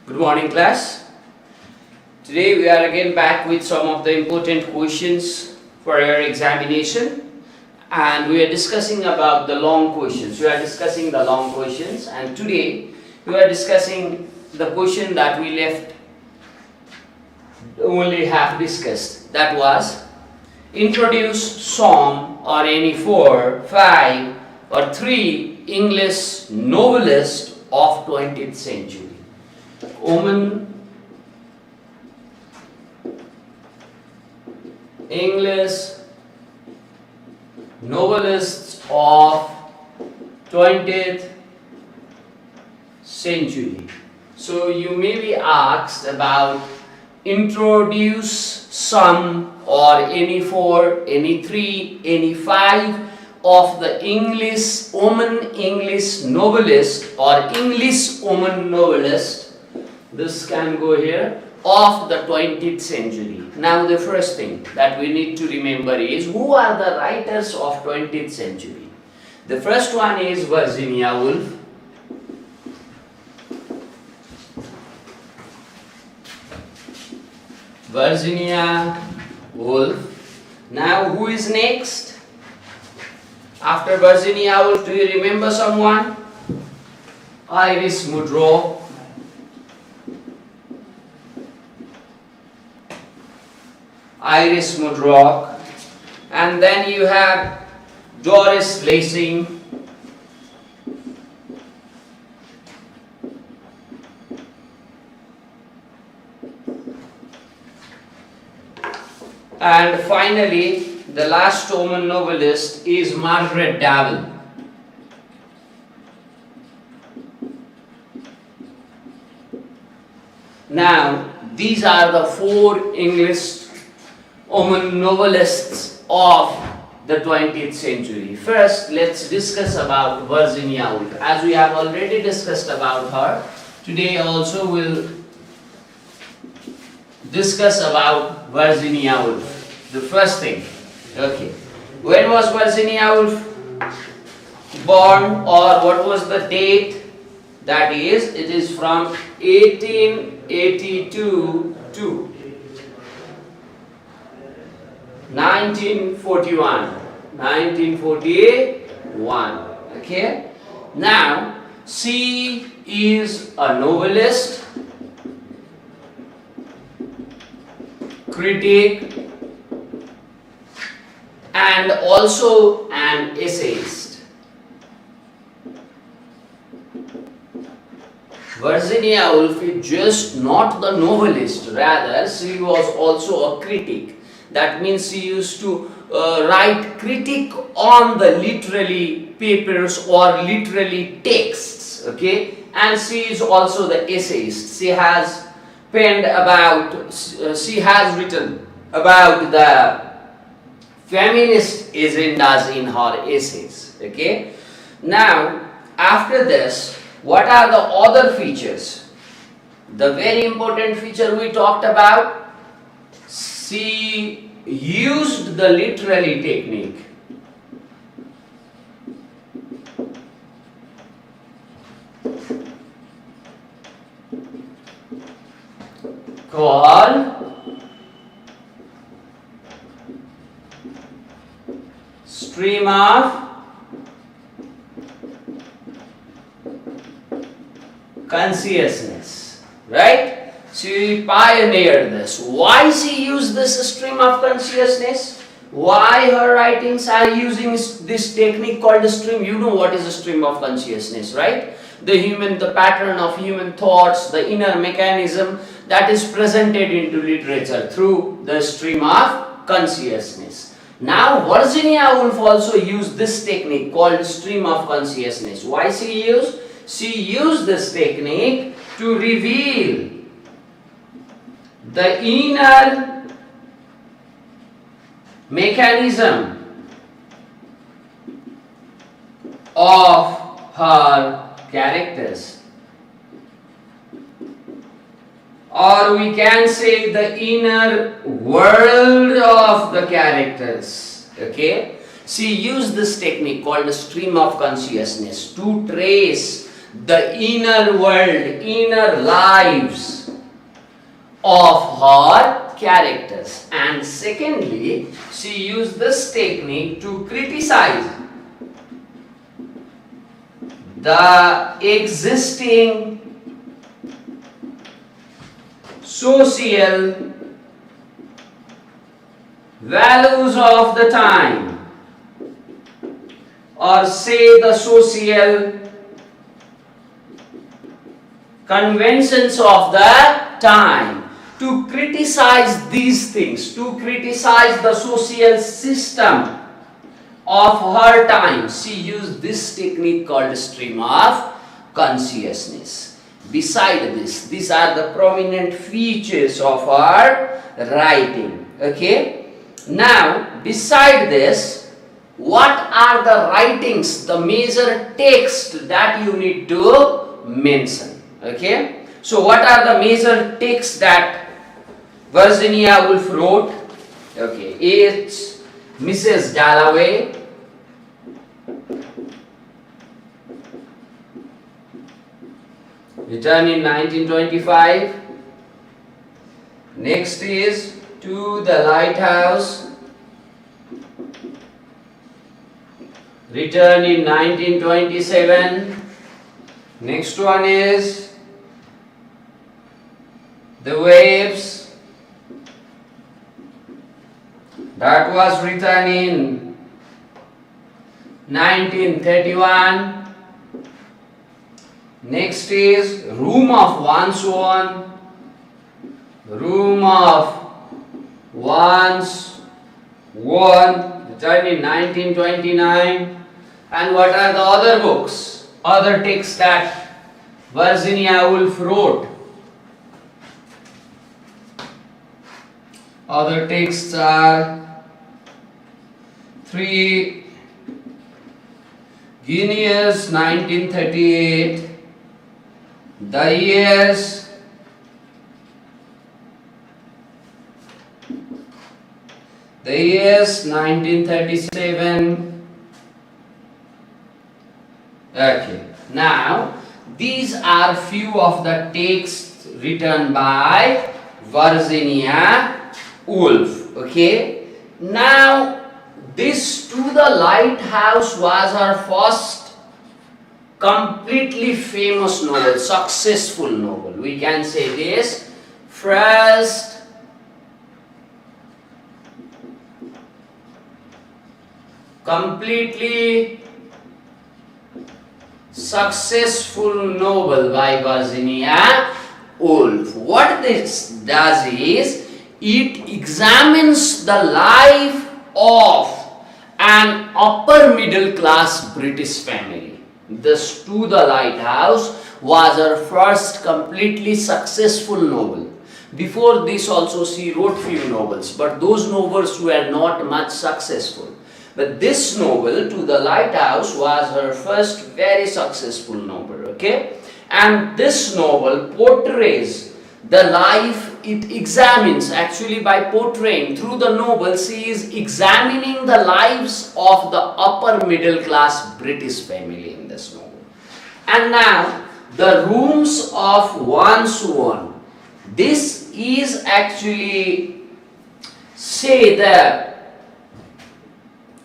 Good morning, class. Today we are again back with some of the important questions for your examination, and we are discussing about the long questions. And today we are discussing the question that we left only half discussed. That was introduce some or any 4, 5 or 3 English novelists of 20th century. Women English novelists of 20th century. So you may be asked about introduce some or any 4, any 3, any 5 of the English novelist or English woman novelist. This can go here, of the 20th century. Now the first thing that we need to remember is who are the writers of 20th century. The first one is Virginia Woolf. Virginia Woolf. Now who is next? After Virginia Woolf, do you remember someone? Iris Mudrock. And then you have Doris Lessing. And finally, the last woman novelist is Margaret Dragon. Now, these are the 4 English women novelists of the 20th century. First, let's discuss about Virginia Woolf. As we have already discussed about her, today also we'll discuss about Virginia Woolf. The first thing, okay. When was Virginia Woolf born, or what was the date? That is, it is from 1882 to 1941. Okay. Now, she is a novelist, critic, and also an essayist. Virginia Woolf is just not the novelist, rather she was also a critic. That means she used to write critique on the literary papers or literary texts, okay? And she is also the essayist. She has written about the feminist agendas in her essays, okay? Now, after this, what are the other features? The very important feature we talked about, she used the literary technique. Called stream of consciousness, right? She pioneered this. Why she used this stream of consciousness? Why her writings are using this technique called the stream? You know what is a stream of consciousness, right? The pattern of human thoughts, the inner mechanism that is presented into literature through the stream of consciousness. Now, Virginia Woolf also used this technique called stream of consciousness. Why she used? She used this technique to reveal the inner mechanism of her characters, or we can say the inner world of the characters, okay? She used this technique called the stream of consciousness to trace the inner world, inner lives of her characters. And secondly, she used this technique to criticize the existing social values of the time, or say the social conventions of the time, to criticize these things, to criticize the social system of her time. She used this technique called stream of consciousness. Beside this, these are the prominent features of her writing. Okay. Now, beside this, what are the writings, the major text that you need to mention? Okay. So, what are the major texts that Virginia Woolf wrote? Okay, it's Mrs. Dalloway, written in 1925. Next is To the Lighthouse, written in 1927. Next one is The Waves, that was written in 1931. Next is Room of One's Own, Room of One's Own, written in 1929. And what are the other books, other texts that Virginia Woolf wrote? Other texts are Three Guineas, 1938, The Years, The Years, 1937. Okay, now these are few of the texts written by Virginia Woolf. Okay, now this To the Lighthouse was her first completely famous novel, successful novel. We can say this, first completely successful novel by Virginia Woolf. What this does is, it examines the life of an upper middle class British family. This To the Lighthouse was her first completely successful novel. Before this also she wrote few novels, but those novels were not much successful. But this novel, To the Lighthouse, was her first very successful novel. Okay, and this novel portrays the life, it examines, actually by portraying through the novel, she is examining the lives of the upper middle class British family in this novel. And now, the Rooms of One's Own. This is actually, say, the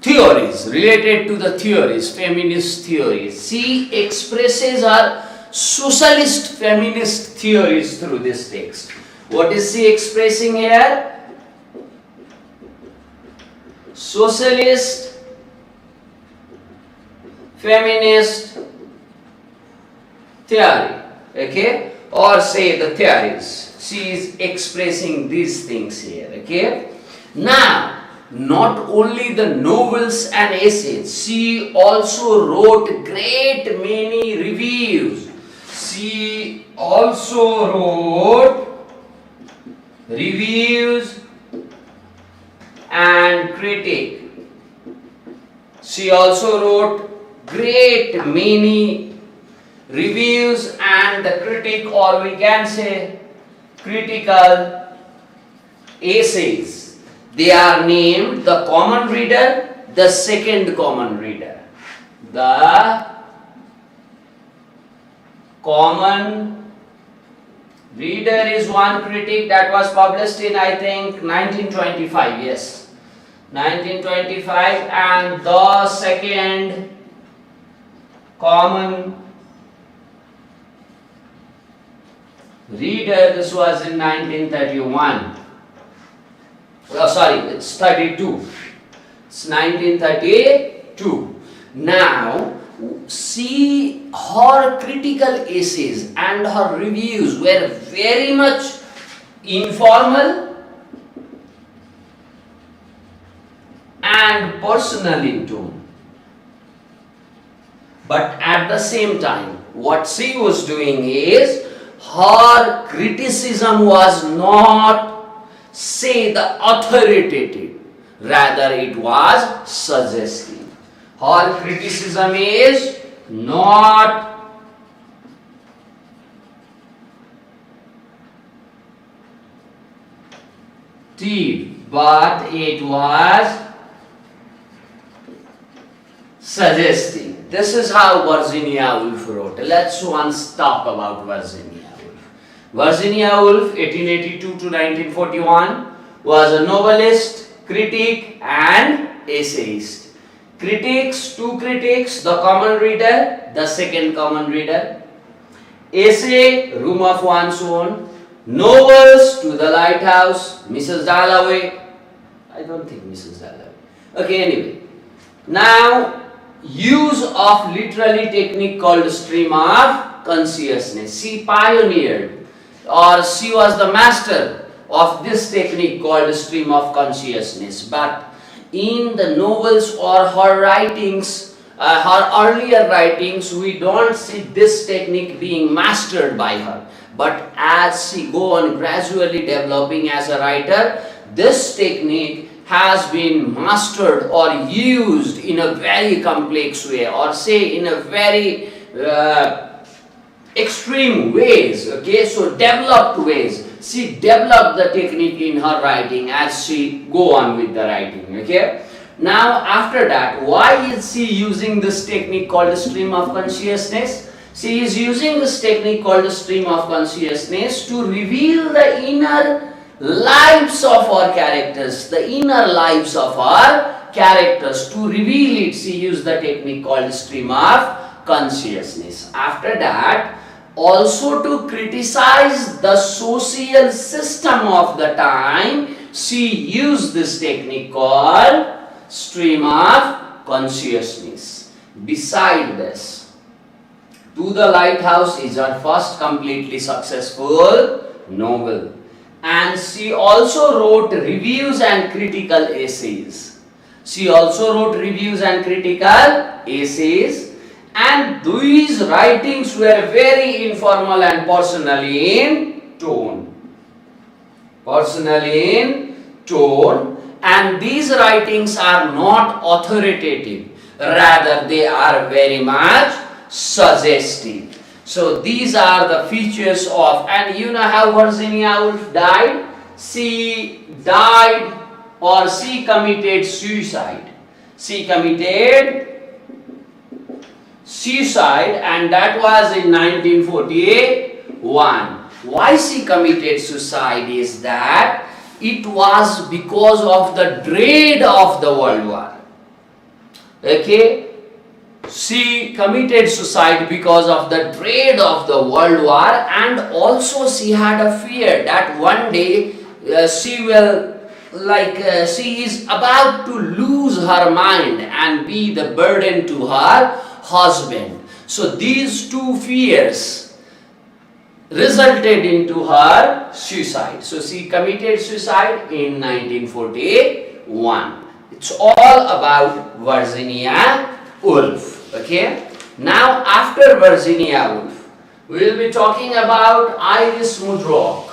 theories, related to the theories, feminist theories. She expresses her socialist feminist theories through this text. What is she expressing here? Socialist feminist theory, okay, or say the theories. She is expressing these things here. Okay, now not only the novels and essays, she also wrote great many reviews. She also wrote reviews and critique. She also wrote great many reviews and the critique, or we can say critical essays. They are named The Common Reader, The Second Common Reader. The Common Reader is one critic that was published in, I think, 1925. Yes, 1925. And the second, Common Reader, this was in 1931. Oh, sorry, it's 32. It's 1932. Now, see, her critical essays and her reviews were very much informal and personal in tone. But at the same time, what she was doing is, her criticism was not, say, the authoritative, rather it was suggestive. Her criticism is not deep, but it was suggesting. This is how Virginia Woolf wrote. Let's once talk about Virginia Woolf. Virginia Woolf, 1882 to 1941, was a novelist, critic and essayist. Critics, two critics, the common reader, the second common reader. Essay, Room of One's Own. Novels, To the Lighthouse, Mrs. Dalloway. I don't think Mrs. Dalloway. Okay, anyway. Now, use of literary technique called stream of consciousness. She pioneered, or she was the master of this technique called stream of consciousness. But in the novels or her writings, her earlier writings, we don't see this technique being mastered by her. But as she go on gradually developing as a writer, this technique has been mastered or used in a very complex way, or say in a very extreme ways. Okay, so developed ways. She developed the technique in her writing as she go on with the writing. Okay, now after that, why is she using this technique called stream of consciousness? She is using this technique called stream of consciousness to reveal the inner lives of our characters, the inner lives of our characters. To reveal it, she used the technique called stream of consciousness. After that, also to criticize the social system of the time, she used this technique called stream of consciousness. Beside this, To the Lighthouse is her first completely successful novel. And she also wrote reviews and critical essays. She also wrote reviews and critical essays. And these writings were very informal and personal in tone. Personal in tone. And these writings are not authoritative. Rather, they are very much suggestive. So these are the features of, and you know how Virginia Woolf died? She died, or she committed suicide. She committed suicide, and that was in 1941. Why she committed suicide is that it was because of the dread of the World War. Okay? She committed suicide because of the dread of the World War, and also she had a fear that one day she will, she is about to lose her mind and be the burden to her husband. So these two fears resulted into her suicide. So she committed suicide in 1941. It's all about Virginia Woolf. Okay, now after Virginia Woolf, we will be talking about Iris Mudrock.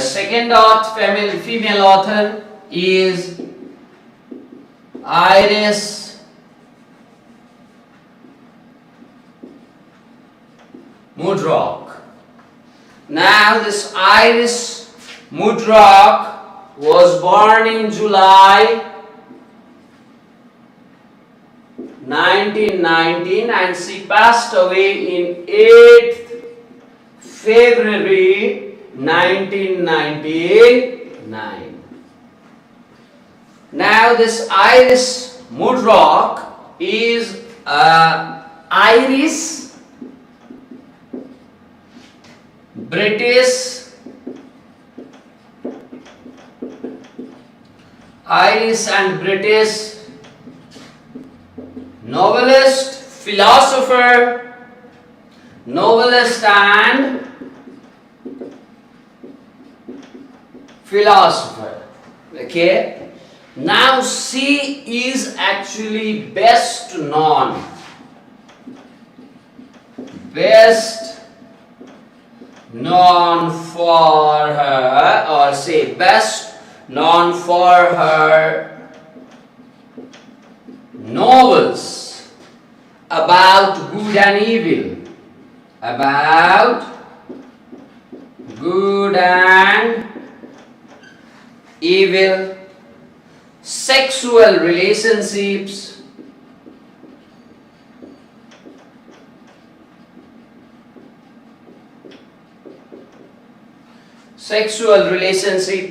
The second author, female author is Iris Mudrock. Now this Iris Mudrock was born in July 1919 and she passed away in 8th February 1999. Now this Iris Mudrock is Irish and British novelist, philosopher, novelist and philosopher. Okay. Now she is actually best known for her, or say best known for her novels about good and evil, sexual relationships,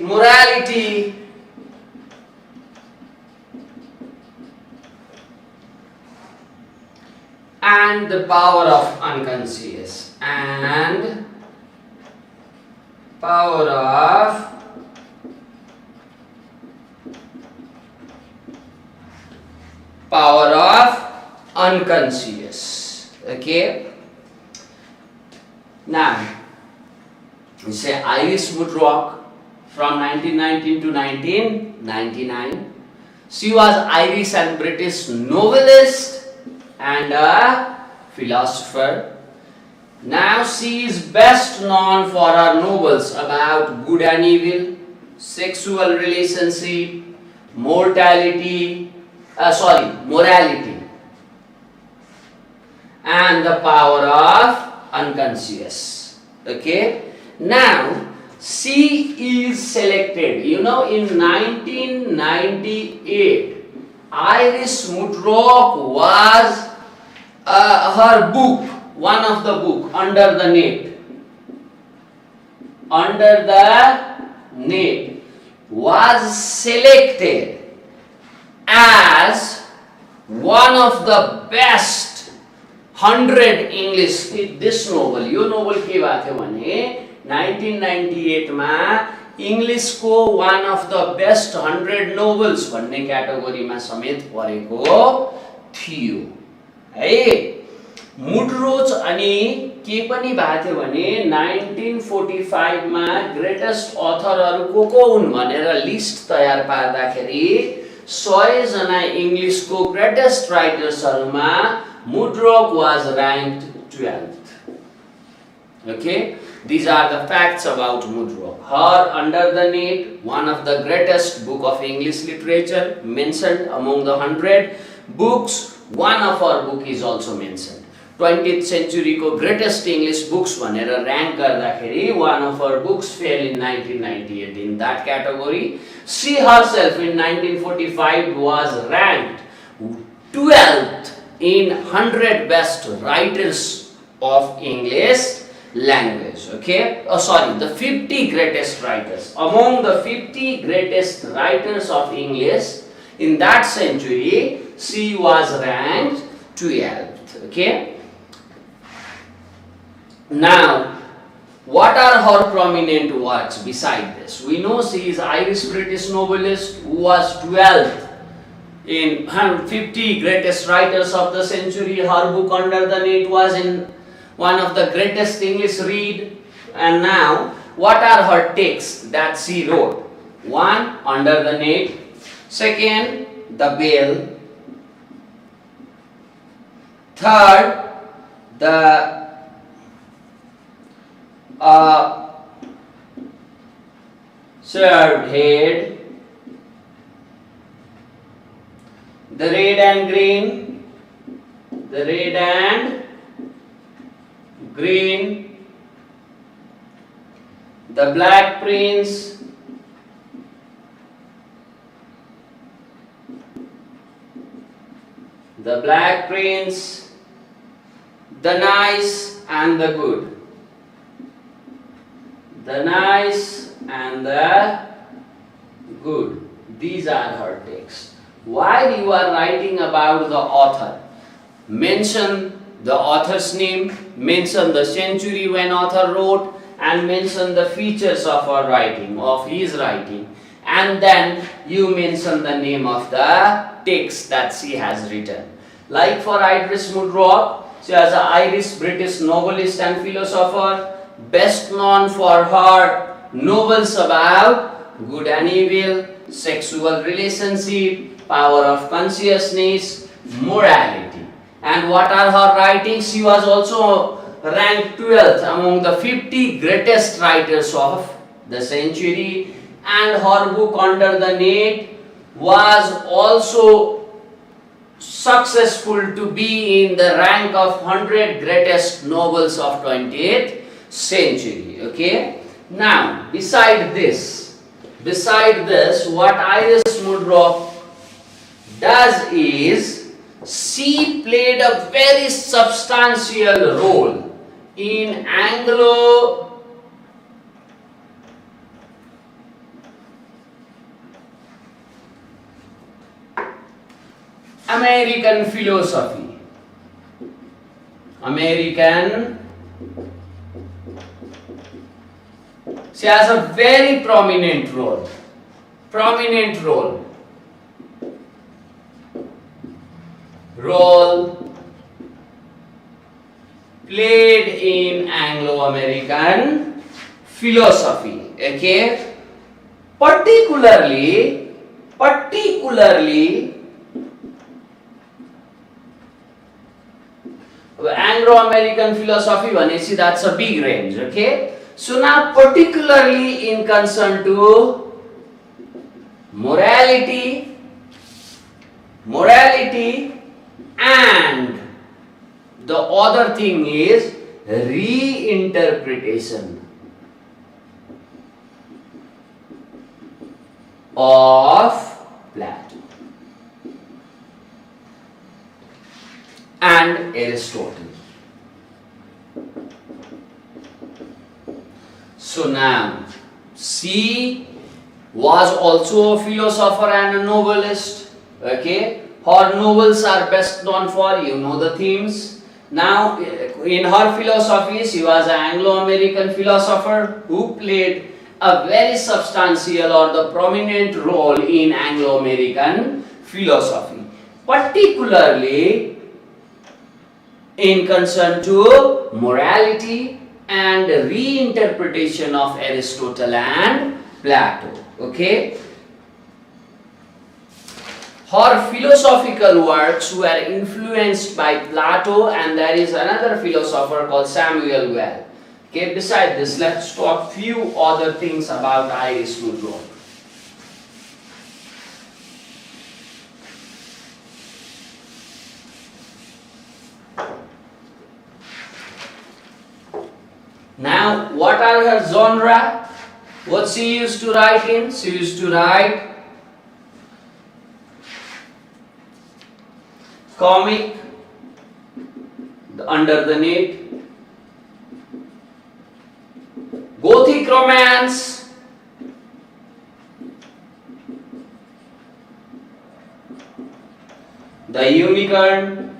morality, and the power of unconscious, unconscious. Okay. Now we say Iris Mudrock from 1919 to 1999. She was Irish and British novelist and a philosopher. Now she is best known for her novels about good and evil, sexual relationship, morality, and the power of unconscious. Okay. Now she is selected. You know, in 1998, Iris Mudrock was her book, one of the book, Under the Net, was selected as one of the best 100 English. This novel, yo novel के बात है भने 1998 मा English को one of the best 100 novels भन्ने क्याटेगोरीमा समेत परेको थियो है। मुडरोच अनि के पनि भएको थियो भने 1945 मा ग्रेटेस्ट अथरहरु को हुन् भनेर लिस्ट तयार पार्दाखेरि 100 जना इंग्लिशको greatest राइटर्सहरुमा Mudrock was ranked 12th. Okay, these are the facts about Mudrock. Her Under the Net, one of the greatest book of English literature, mentioned among the 100 books. One of her book is also mentioned. 20th century ko greatest English books भनेर rank गर्दाखेरि one of her books fell in 1998 in that category. She herself in 1945 was ranked 12th in 100 best writers of English language. Okay, the 50 greatest writers. Among the 50 greatest writers of English in that century, she was ranked 12th. Okay. Now, what are her prominent works beside this? We know she is Irish British novelist who was 12th in 50 greatest writers of the century. Her book Under the Net was in one of the greatest English read. And now, what are her texts that she wrote? One, Under the Net. Second, The Bell. Third, served head, the red and green, the red and green, the black prince, the black prince, the nice and the good, the nice and the good. These are her texts. While you are writing about the author, mention the author's name, mention the century when author wrote, and mention the features of her writing, of his writing, and then you mention the name of the text that she has written. Like for Iris Mudrock, she was an Irish-British novelist and philosopher, best known for her novels about good and evil, sexual relationship, power of consciousness, morality. And what are her writings? She was also ranked 12th among the 50 greatest writers of the century, and her book Under the Net was also successful to be in the rank of 100 greatest novels of 20th century. Okay. Now, beside this, what Iris Mudrock does is she played a very substantial role in American philosophy. She has a very prominent role. Role played in Anglo-American philosophy. Okay, particularly Anglo-American philosophy भनेपछि that's a big range. Okay, so now particularly in concern to morality and the other thing is reinterpretation of Plato and Aristotle. So now, she was also a philosopher and a novelist. Okay, her novels are best known for, you know, the themes. Now, in her philosophy, she was an Anglo-American philosopher who played a very substantial or the prominent role in Anglo-American philosophy, particularly in concern to morality and reinterpretation of Aristotle and Plato. Okay, her philosophical works were influenced by Plato, and there is another philosopher called Samuel Well. Okay, besides this, let's talk few other things about Iris Mudrock. Now, what are her genre? What she used to write in? She used to write comic, Under the Net, Gothic romance, The Unicorn,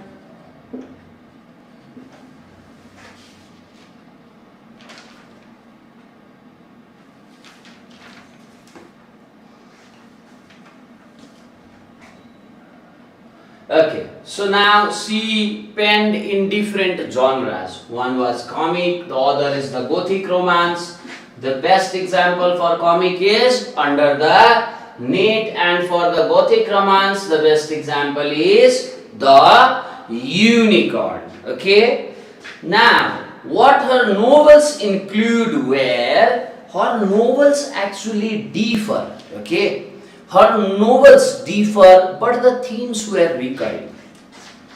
okay, so now she penned in different genres. One was comic, the other is the Gothic romance. The best example for comic is Under the Net, and for the Gothic romance, the best example is The Unicorn. Okay. Now, what her novels include were her novels actually differ, okay? Her novels differ, but the themes were recurring.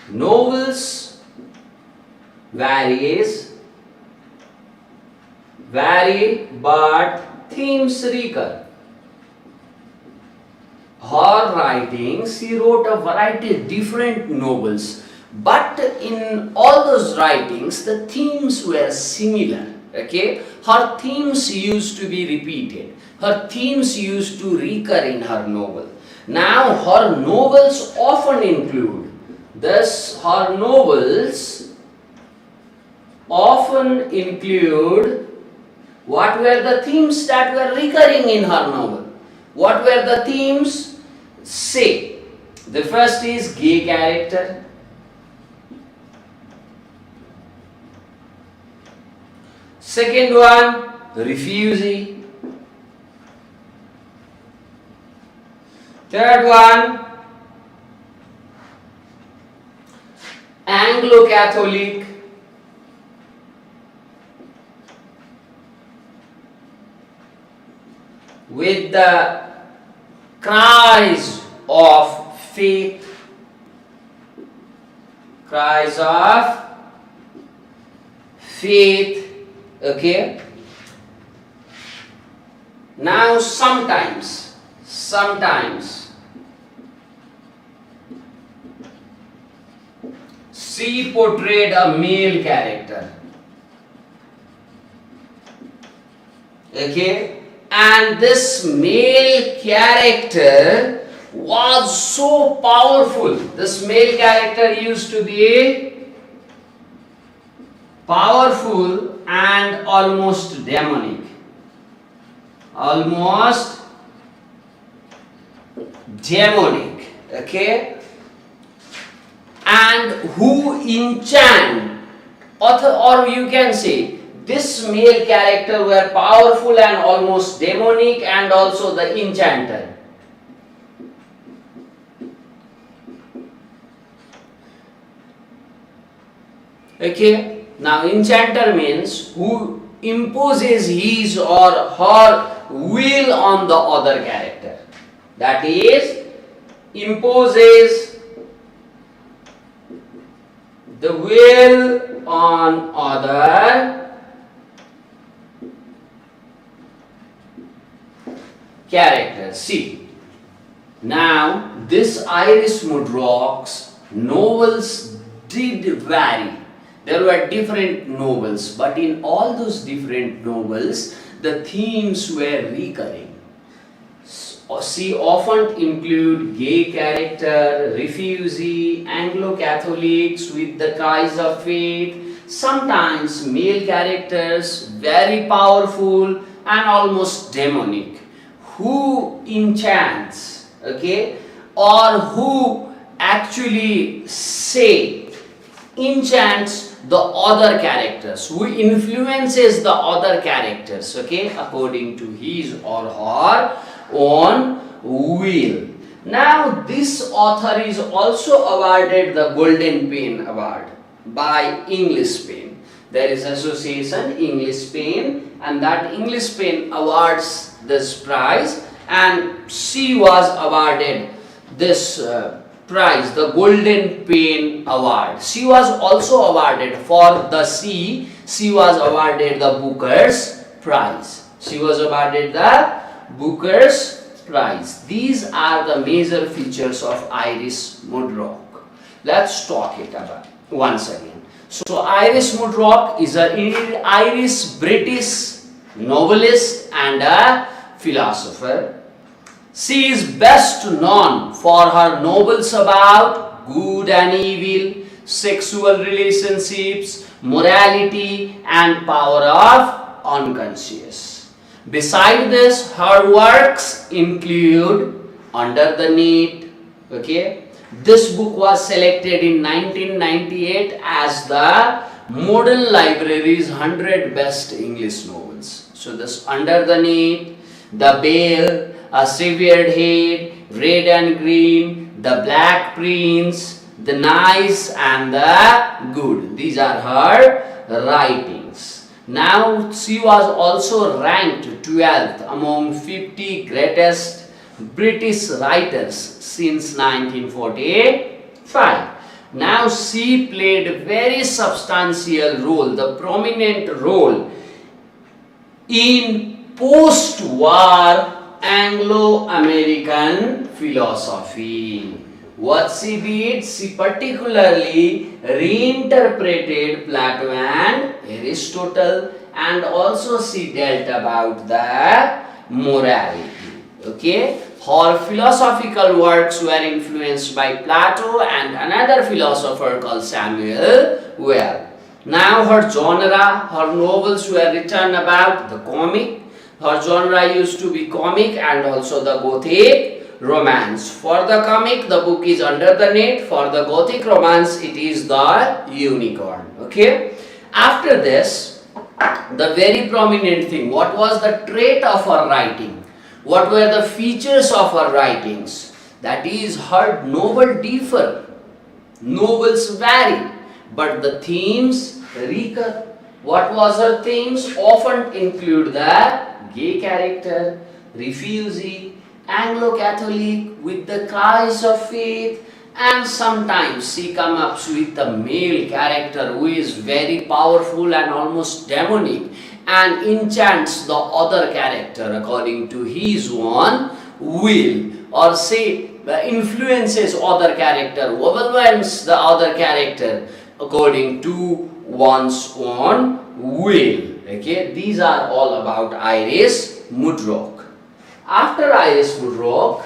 Novels vary, but themes recur. Her writings, she wrote a variety of different novels, but in all those writings, the themes were similar. Okay, her themes used to be repeated. Her themes used to recur in her novel. Now, her novels often include. Thus, her novels often include. What were the themes that were recurring in her novel? What were the themes? Say, the first is gay character. Second one, refugee. Third one, Anglo-Catholic. With the cries of faith. Cries of faith. Okay. Now sometimes she portrayed a male character. Okay. And this male character was so powerful. This male character used to be powerful and almost demonic. Almost demonic. Okay? And who enchant, or you can say, this male character were powerful and almost demonic, and also the enchanter. Okay, now enchanter means who imposes his or her will on the other character. That is, imposes the will on other characters. See, now this Iris Mudrock's novels did vary. There were different novels, but in all those different novels, the themes were recurring. She often include gay character, refugee, Anglo-Catholics with the cries of faith, sometimes male characters, very powerful and almost demonic, who enchants, okay, or who actually say enchants the other characters, who influences the other characters, okay, according to his or her own will. Now this author is also awarded the Golden Pen Award by English Pen. There is association English Pen, and that English Pen awards this prize, and she was awarded this prize, the Golden Pen Award. She was also awarded for the sea. She was awarded the Booker's Prize. She was awarded the Booker's Prize. These are the major features of Iris Mudrock. Let's talk it about once again. So Iris Mudrock is an Irish British novelist and a philosopher. She is best known for her novels about good and evil, sexual relationships, morality, and power of unconscious. Besides this, her works include Under the Net. Okay, this book was selected in 1998 as the Modern Library's 100 Best English Novels. So this Under the Net, The Bell, A Severed Head, Red and Green, The Black Prince, The Nice and the Good. These are her writings. Now she was also ranked 12th among 50 greatest British writers since 1945. Now she played a very substantial role, the prominent role in post-war Anglo-American philosophy. What she did, she particularly reinterpreted Plato and Aristotle, and also she dealt about the morality. Okay, her philosophical works were influenced by Plato and another philosopher called Samuel Well. Now her genre, her novels were written about the comic. Her genre used to be comic and also the Gothic romance. For the comic, the book is Under the Net. For the Gothic romance, it is the Unicorn. Okay. After this, the very prominent thing, what was the trait of her writing? What were the features of her writings? That is, her novel differ. Novels vary, but the themes recur. What was her themes? Often include the gay character, refugee, Anglo-Catholic with the cries of faith, and sometimes she comes up with the male character who is very powerful and almost demonic and enchants the other character according to his own will, or say influences other character, overwhelms the other character according to one's own will. Okay, these are all about Iris Mudrock. After Iris Mudrock,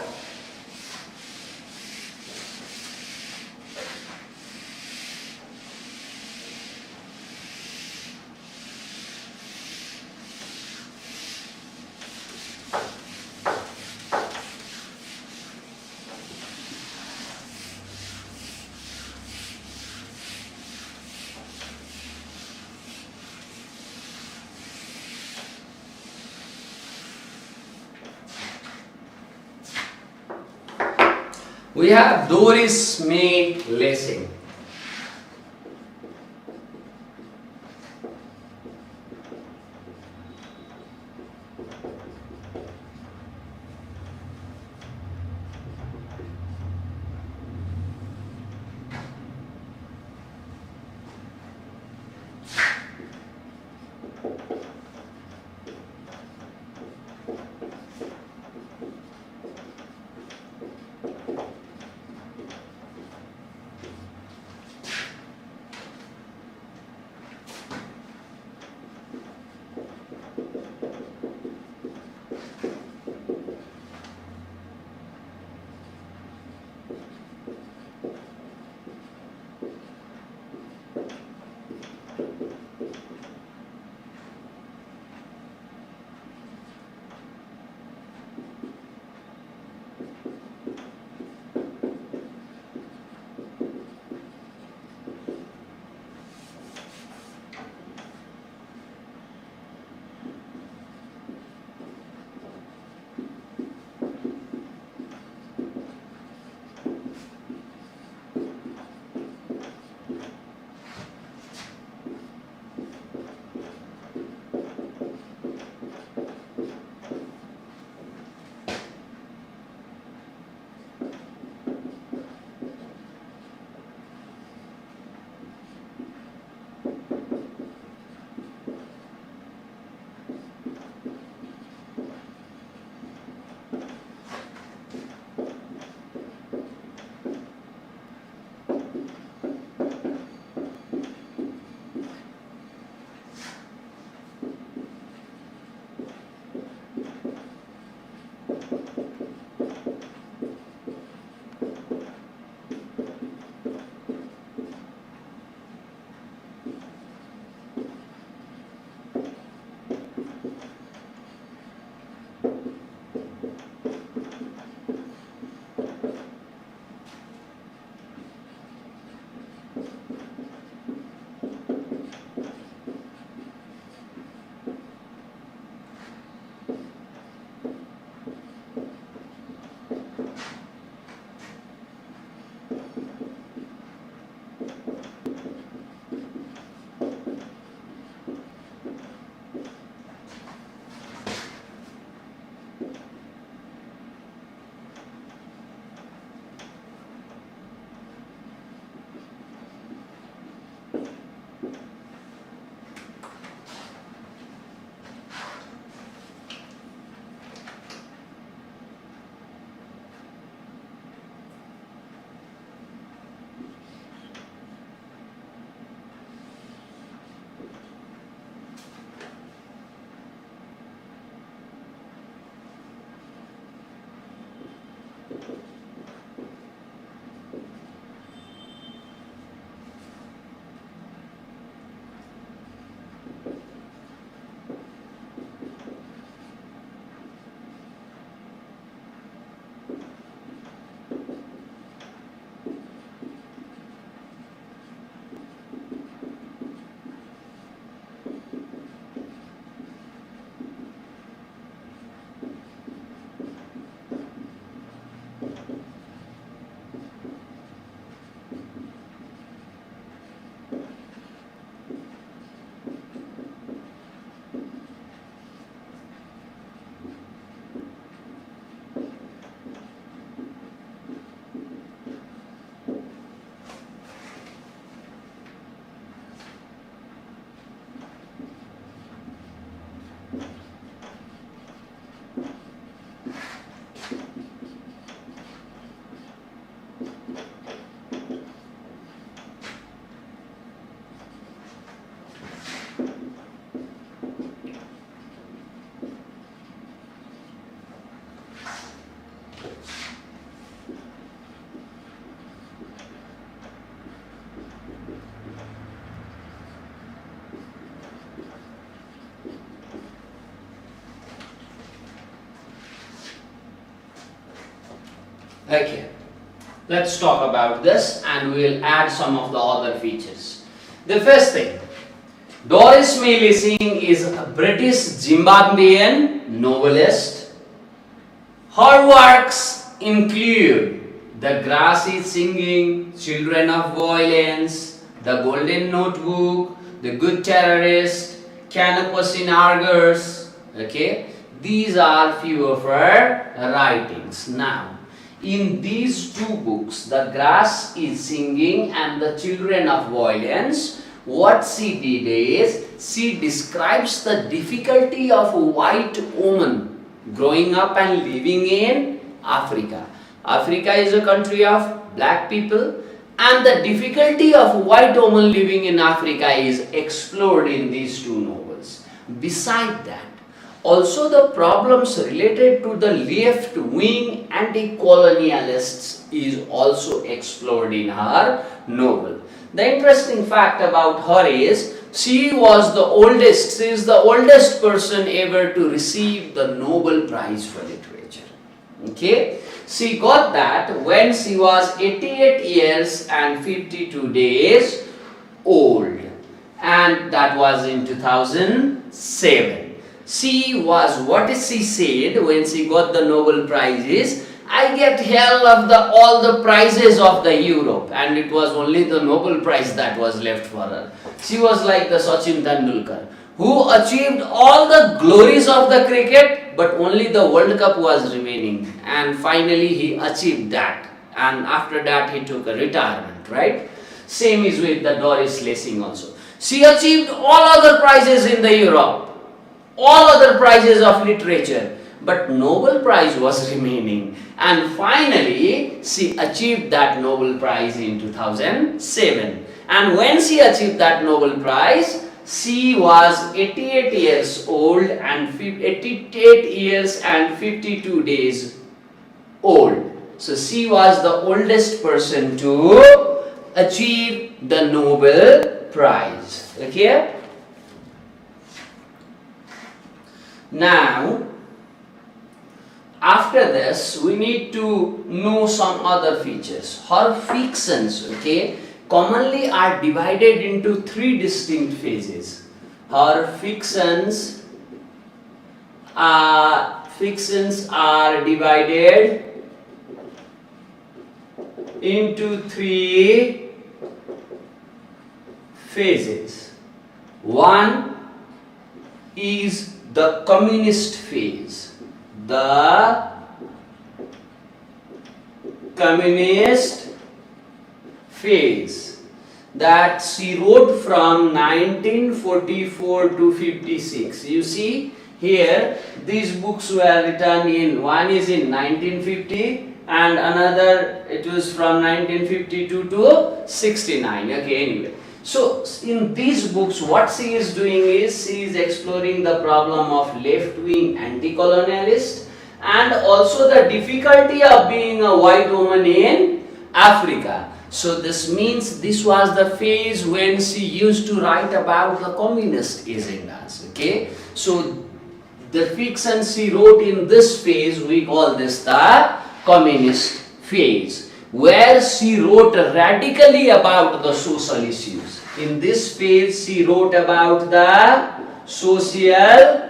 we have Doris May Lessing. Okay, let's talk about this and we'll add some of the other features. The first thing, Doris May Lessing is a British Zimbabwean novelist. Her works include The Grass is Singing, Children of Violence, The Golden Notebook, The Good Terrorist, Canopus in Argos. Okay, these are few of her writings. Now, in these two books, The Grass is Singing and The Children of Violence, what she did is, she describes the difficulty of a white woman growing up and living in Africa. Africa is a country of black people, and the difficulty of a white woman living in Africa is explored in these two novels. Beside that, also the problems related to the left-wing anti-colonialists is also explored in her novel. The interesting fact about her is she is the oldest person ever to receive the Nobel Prize for Literature. Okay, she got that when she was 88 years and 52 days old, and that was in 2007. What she said when she got the Nobel Prize is, I get hell of all the prizes of the Europe, and it was only the Nobel Prize that was left for her. She was like the Sachin Tendulkar, who achieved all the glories of the cricket, but only the World Cup was remaining, and finally he achieved that, and after that he took a retirement, right? Same is with the Doris Lessing also. She achieved all other prizes in the Europe, all other prizes of literature, but Nobel Prize was remaining, and finally she achieved that Nobel Prize in 2007. And when she achieved that Nobel Prize, she was 88 years old and 88 years and 52 days old. So she was the oldest person to achieve the Nobel Prize. Okay? Now, after this, we need to know some other features. Her fictions, okay, commonly are divided into three distinct phases. Her fictions are divided into three phases. One is the communist phase. The communist phase that she wrote from 1944 to 56. You see here, these books were written in, one is in 1950 and another it was from 1952 to 69. Okay, anyway. So in these books what she is doing is she is exploring the problem of left-wing anti-colonialist and also the difficulty of being a white woman in Africa. So this means this was the phase when she used to write about the communist agendas. Okay, so the fiction she wrote in this phase, we call this the communist phase, where she wrote radically about the social issues. In this phase she wrote about the social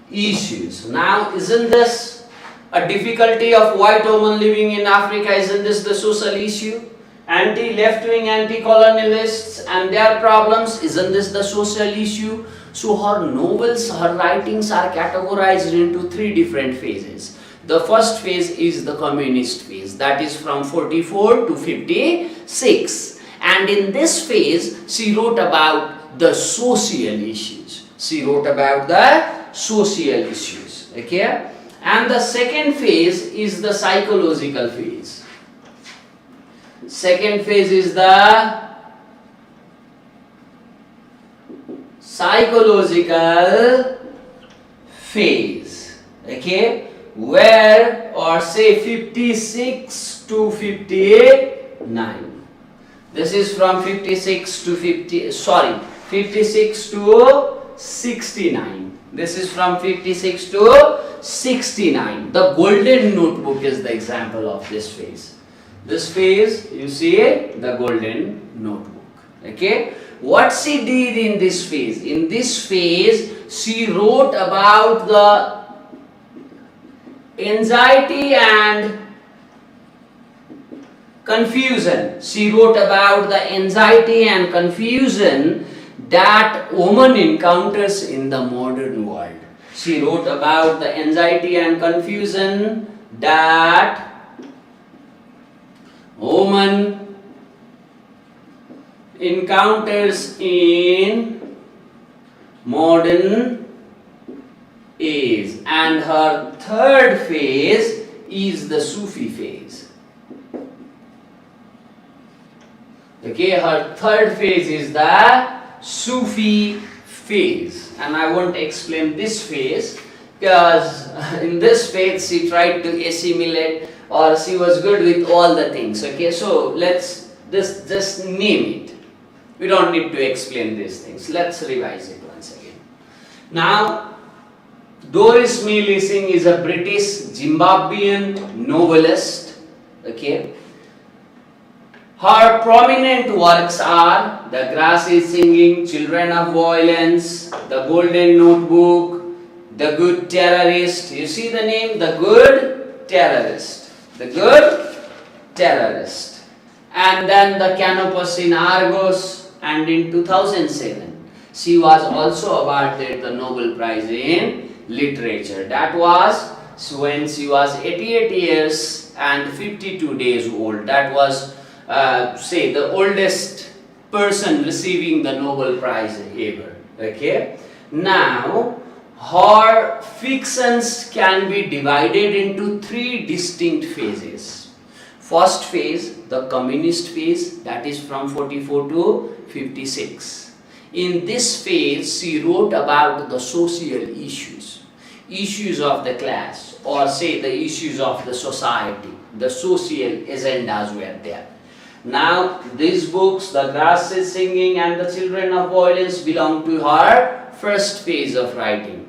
issues. Now, isn't this a difficulty of white women living in Africa? Isn't this the social issue? Left-wing anti-colonialists and their problems, isn't this the social issue? So her novels, her writings are categorized into three different phases. The first phase is the communist phase, that is from 44 to 56. And in this phase, she wrote about the social issues. She wrote about the social issues. Okay? And the second phase is the psychological phase. Second phase is the psychological phase. Okay? Where, or say 56 to 59. This is from 56 to 69. This is from 56 to 69. The golden notebook is the example of this phase. This phase, you see it, the golden notebook. Okay. What she did in this phase? In this phase, she wrote about the anxiety and confusion. She wrote about the anxiety and confusion that woman encounters in the modern world. She wrote about the anxiety and confusion that woman encounters in modern age. And her third phase is the Sufi phase. Okay, her third phase is the Sufi phase, and I won't explain this phase because in this phase she tried to assimilate, or she was good with all the things. Okay, so let's just name it. We don't need to explain these things. Let's revise it once again. Now, Doris May Lessing is a British Zimbabwean novelist. Okay. Her prominent works are The Grass is Singing, Children of Violence, The Golden Notebook, The Good Terrorist. You see the name? The Good Terrorist. The Good Terrorist. And then The Canopus in Argos. And in 2007, she was also awarded the Nobel Prize in Literature. That was when she was 88 years and 52 days old. That was say the oldest person receiving the Nobel Prize ever. Okay. Now, her fictions can be divided into three distinct phases. First phase, the communist phase, that is from 44 to 56. In this phase, she wrote about the social issues of the class, or say the issues of the society. The social agendas were there. Now, these books, The Grass is Singing and The Children of Violence, belong to her first phase of writing.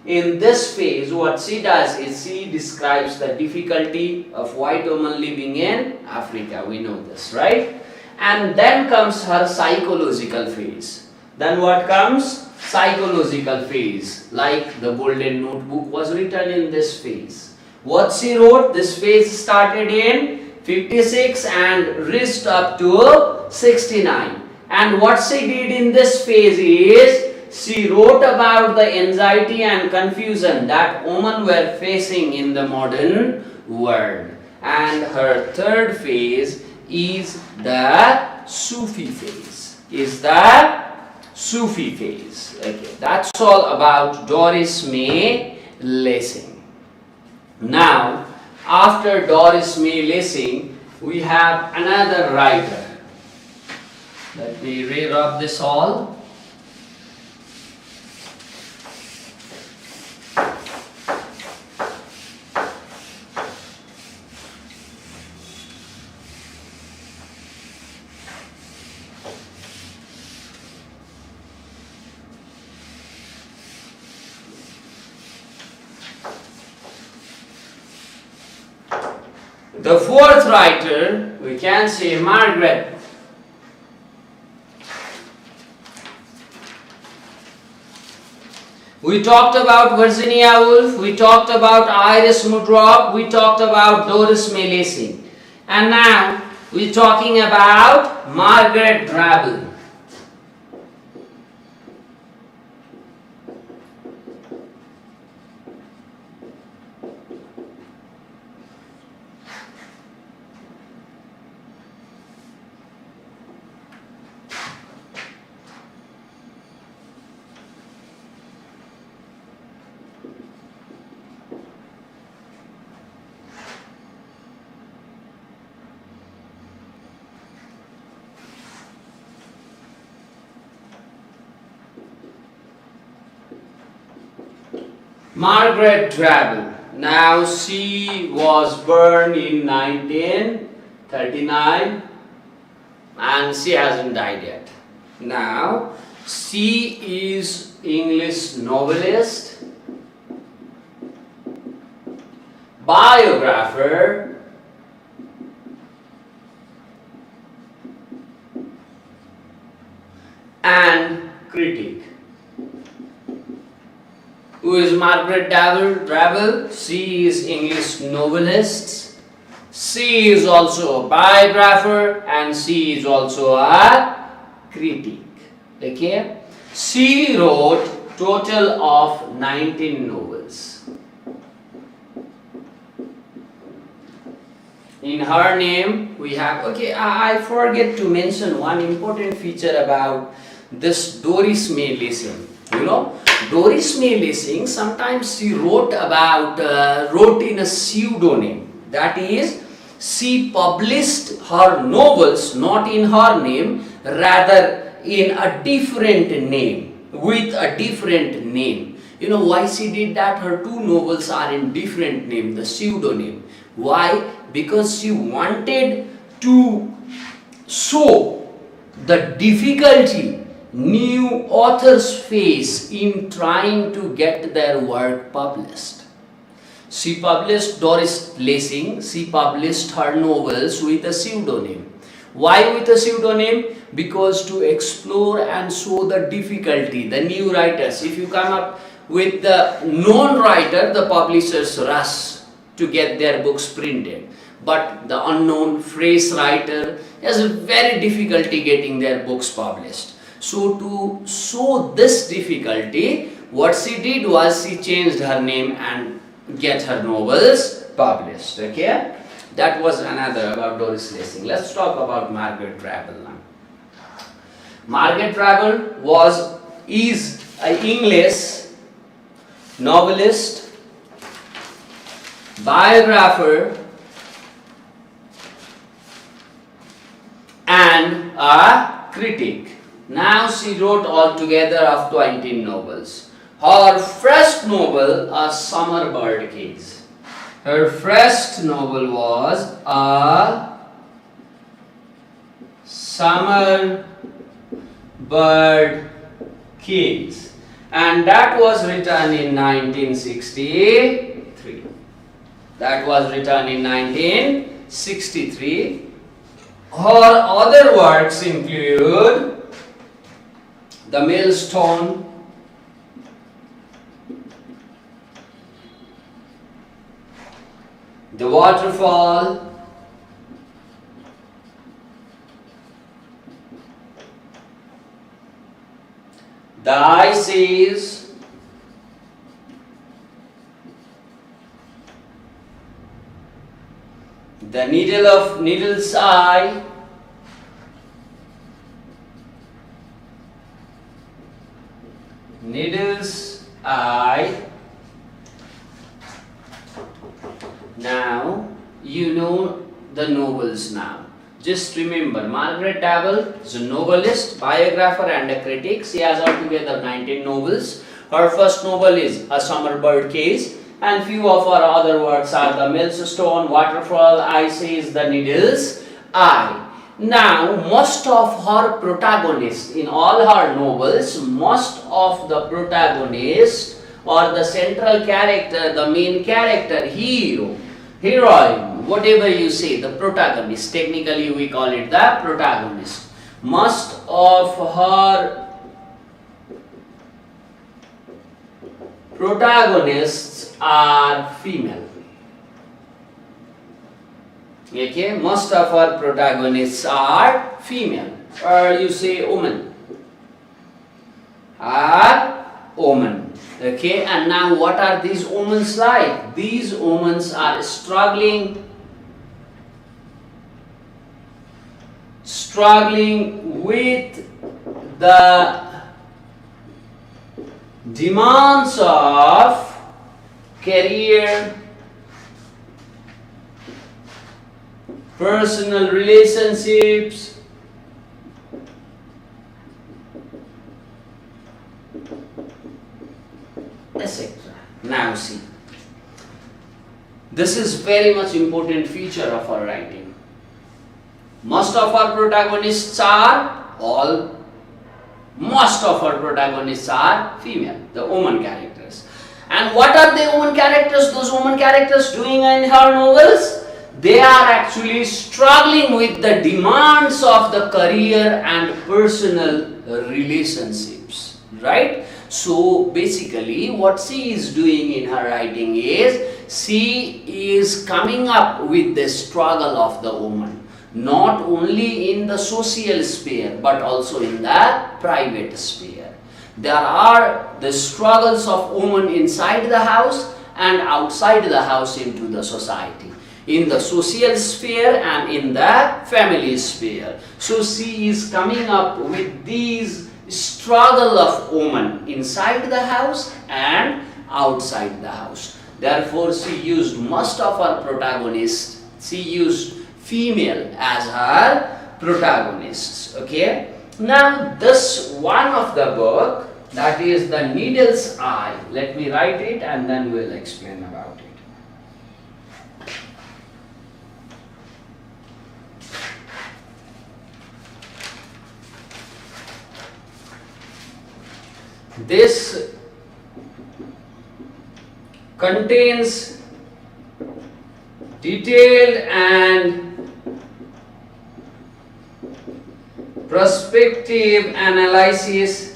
In this phase, what she does is she describes the difficulty of white women living in Africa. We know this, right? And then comes her psychological phase. Then what comes? Psychological phase. Like The Golden Notebook was written in this phase. What she wrote, this phase started in 56 and reached up to 69. And what she did in this phase is she wrote about the anxiety and confusion that women were facing in the modern world. And her third phase is the Sufi phase. Okay, that's all about Doris May Lessing. Now, after Doris May Lessing, we have another writer. Let me re-rub this all. The fourth writer, we can say Margaret. We talked about Virginia Woolf, we talked about Iris Mudrock, we talked about Doris May Lessing. And now we're talking about Margaret Dragon. Margaret Dragon. Now she was born in 1939 and she hasn't died yet. Now she is English novelist, biographer, and critic. Who is Margaret Dravel? She is English novelist. She is also a biographer and she is also a critic. Okay? She wrote total of 19 novels. In her name we have, okay, I forget to mention one important feature about this Doris May Lessing. You know, Doris May Lessing, sometimes she wrote in a pseudonym. That is, she published her novels not in her name, rather in a different name, with a different name. You know why she did that? Her two novels are in different name, the pseudonym. Why? Because she wanted to show the difficulty new authors face in trying to get their work published. She published Doris Lessing, she published her novels with a pseudonym. Why with a pseudonym? Because to explore and show the difficulty, the new writers. If you come up with the known writer, the publishers rush to get their books printed. But the unknown, fresh writer has a very difficulty getting their books published. So to show this difficulty, what she did was she changed her name and get her novels published. Okay, that was another about Doris Lessing. Let's talk about Margaret Travel now. Margaret Travel is an English novelist, biographer, and a critic. Now she wrote altogether of 20 novels. Her first novel, A Summer Bird Cage. Her first novel was A Summer Bird Cage, and that was written in 1963. That was written in 1963. Her other works include The Millstone, The Waterfall, The Ices, The Needle's Eye, Needle's Eye. Now you know the novels now. Just remember, Margaret Travel is a novelist, biographer and a critic. She has altogether 19 novels. Her first novel is A Summer Bird Cage, and few of her other works are The Millstone, Waterfall, Ices, The Needle's Eye. Now, most of her protagonists in all her novels, most of the protagonists or the central character, the main character, hero, heroine, whatever you say, the protagonist, technically we call it the protagonist. Most of her protagonists are female. Okay, most of our protagonists are female, or you say woman, are woman. Okay, and now what are these women like? These women are struggling with the demands of career, personal relationships, etc. Now see, this is very much important feature of our writing. Most of our protagonists are all Most of her protagonists are female, the woman characters. And what are the woman characters, those woman characters doing in her novels? They are actually struggling with the demands of the career and personal relationships, right? So basically what she is doing in her writing is she is coming up with the struggle of the woman, not only in the social sphere but also in the private sphere. There are the struggles of women inside the house and outside the house into the society, in the social sphere and in the family sphere. So she is coming up with these struggle of woman inside the house and outside the house. Therefore she used most of her protagonists, she used female as her protagonists. Okay, now this one of the book, that is the Needle's Eye. Let me write it and then we'll explain about it. This contains detailed and prospective analysis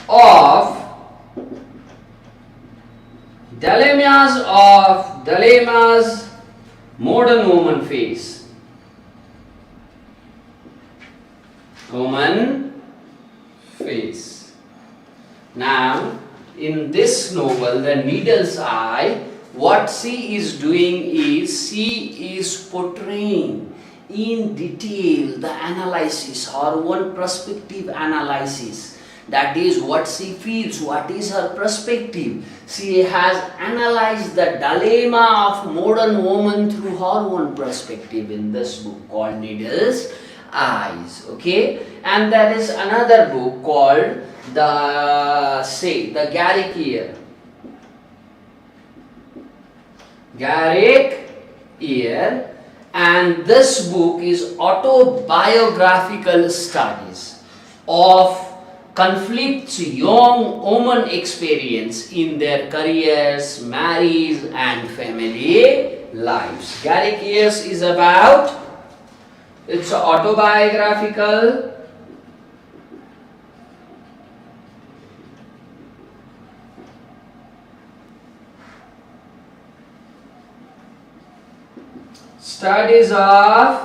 of dilemmas modern woman face. Now, in this novel, The Needle's Eye, what she is doing is she is portraying in detail the analysis, her own perspective analysis. That is what she feels, what is her perspective. She has analyzed the dilemma of modern woman through her own perspective in this book called Needle's Eyes. Okay, and there is another book called the Garrick Ear, and this book is autobiographical studies of conflicts young women experience in their careers, marriage and family lives. Garrick Ears is about, it's autobiographical studies of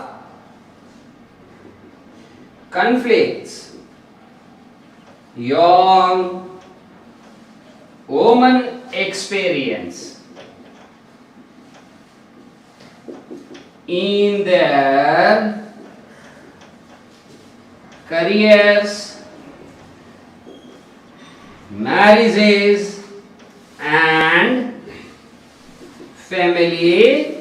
conflicts young women experience in their careers, marriages and family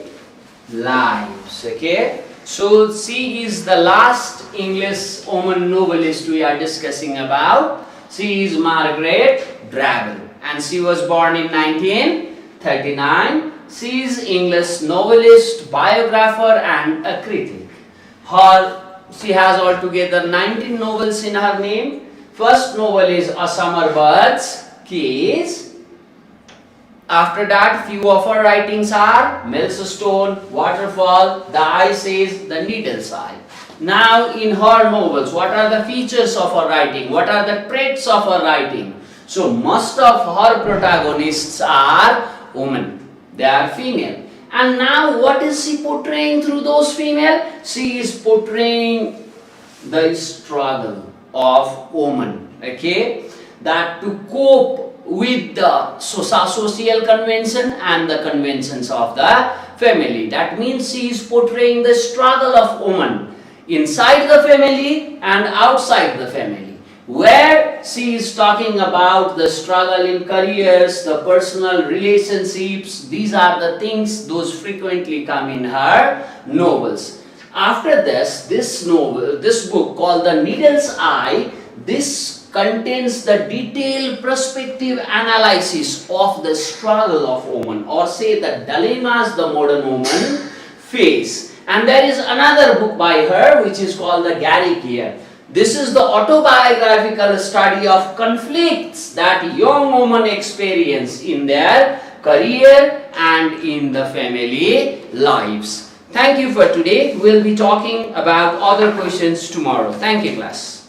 lives. Okay, so she is the last English woman novelist we are discussing about. She is Margaret Dragon and she was born in 1939. She is English novelist, biographer and a critic. She has altogether 19 novels in her name. First novel is A Summer Bird's Case. After that, few of her writings are Millstone, Waterfall, The Ice Age, The Needle's Eye. Now in her novels, what are the features of her writing? What are the traits of her writing? So most of her protagonists are women. They are female. And now what is she portraying through those female? She is portraying the struggle of woman. Okay? That to cope with the social convention and the conventions of the family. That means she is portraying the struggle of woman inside the family and outside the family, where she is talking about the struggle in careers, the personal relationships. These are the things those frequently come in her novels. After this book called The Needle's Eye, this contains the detailed prospective analysis of the struggle of woman, or say the dilemmas the modern woman face. And there is another book by her which is called the Garrick. This is the autobiographical study of conflicts that young women experience in their career and in the family lives. Thank you for today. We'll be talking about other questions tomorrow. Thank you, class.